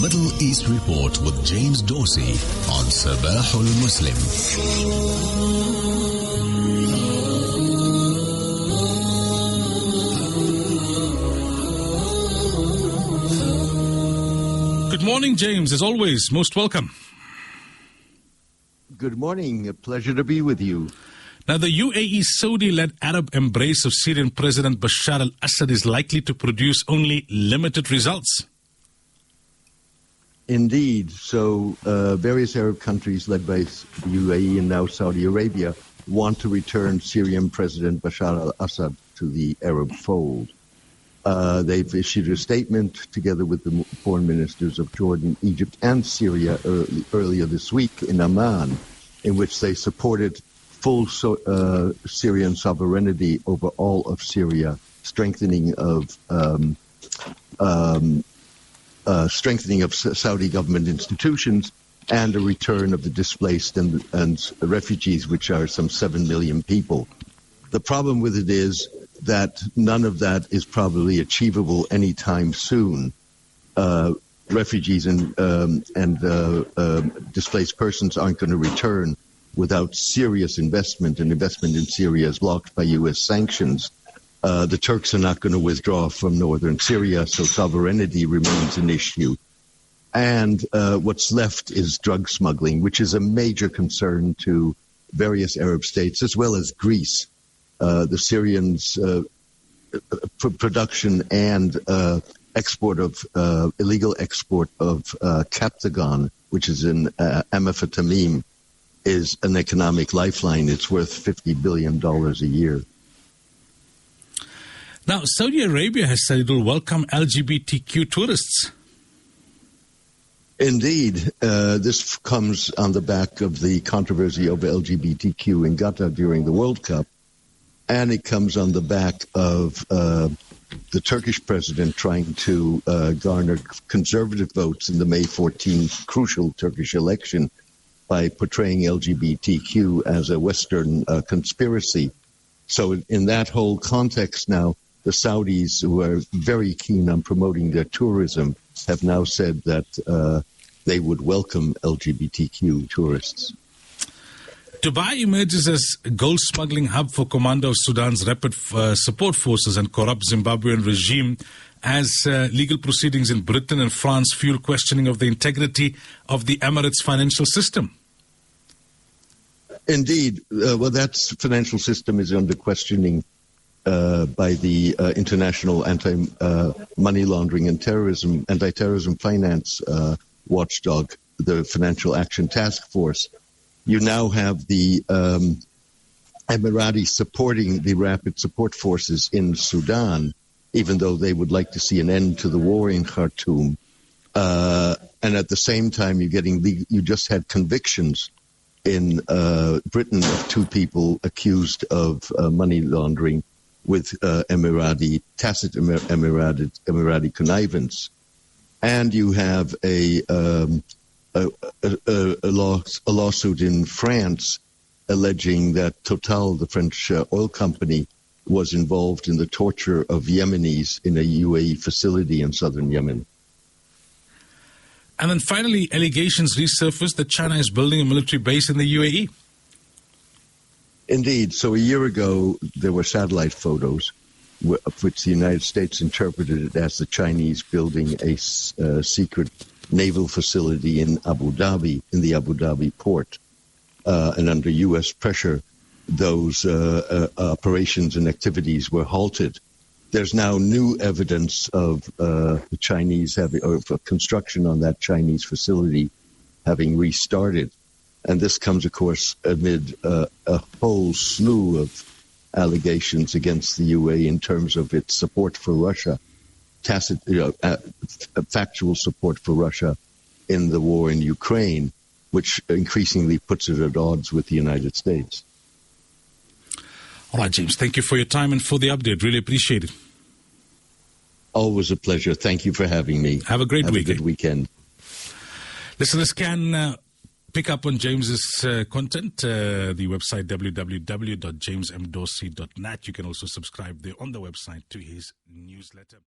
Middle East Report with James Dorsey on Sabahul Muslim. Good morning, James. As always, most welcome. Good morning. A pleasure to be with you. Now, the UAE Saudi-led Arab embrace of Syrian President Bashar al-Assad is likely to produce only limited results. Indeed. So various Arab countries led by the UAE and now Saudi Arabia want to return Syrian President Bashar al-Assad to the Arab fold. They've issued a statement together with the foreign ministers of Jordan, Egypt, and Syria earlier this week in Amman, in which they supported full Syrian sovereignty over all of Syria, strengthening of Saudi government institutions, and a return of the displaced and refugees, which are some 7 million people. The problem with it is that none of that is probably achievable anytime soon. Refugees and displaced persons aren't going to return without serious investment, and investment in Syria is blocked by U.S. sanctions. The Turks are not going to withdraw from northern Syria, so sovereignty remains an issue. And what's left is drug smuggling, which is a major concern to various Arab states, as well as Greece. The Syrians' production and illegal export of Captagon, which is in amphetamine, is an economic lifeline. It's worth $50 billion a year. Now, Saudi Arabia has said it will welcome LGBTQ tourists. Indeed. This comes on the back of the controversy over LGBTQ in Qatar during the World Cup. And it comes on the back of the Turkish president trying to garner conservative votes in the May 14th crucial Turkish election by portraying LGBTQ as a Western conspiracy. So in that whole context now, the Saudis, who are very keen on promoting their tourism, have now said that they would welcome LGBTQ tourists. Dubai emerges as a gold smuggling hub for Commando of Sudan's rapid support forces and corrupt Zimbabwean regime as legal proceedings in Britain and France fuel questioning of the integrity of the Emirates' financial system. Indeed. Well, that financial system is under questioning by the International Anti-Money Laundering and Anti-Terrorism Finance watchdog, the Financial Action Task Force. You now have the Emiratis supporting the rapid support forces in Sudan, even though they would like to see an end to the war in Khartoum. And at the same time, you just had convictions in Britain of two people accused of money laundering with tacit Emirati connivance. And you have a lawsuit in France alleging that Total, the French oil company, was involved in the torture of Yemenis in a UAE facility in southern Yemen. And then finally, allegations resurfaced that China is building a military base in the UAE. Indeed. So a year ago, there were satellite photos of which the United States interpreted it as the Chinese building a secret naval facility in Abu Dhabi, in the Abu Dhabi port. And under U.S. pressure, those operations and activities were halted. There's now new evidence of the Chinese of construction on that Chinese facility having restarted. And this comes, of course, amid a whole slew of allegations against the UAE in terms of its support for Russia, factual support for Russia in the war in Ukraine, which increasingly puts it at odds with the United States. All right, James, thank you for your time and for the update. Really appreciate it. Always a pleasure. Thank you for having me. Have a great weekend. Have a good weekend. Listeners can pick up on James's content, the website www.jamesmdorsey.net. You can also subscribe there on the website to his newsletter.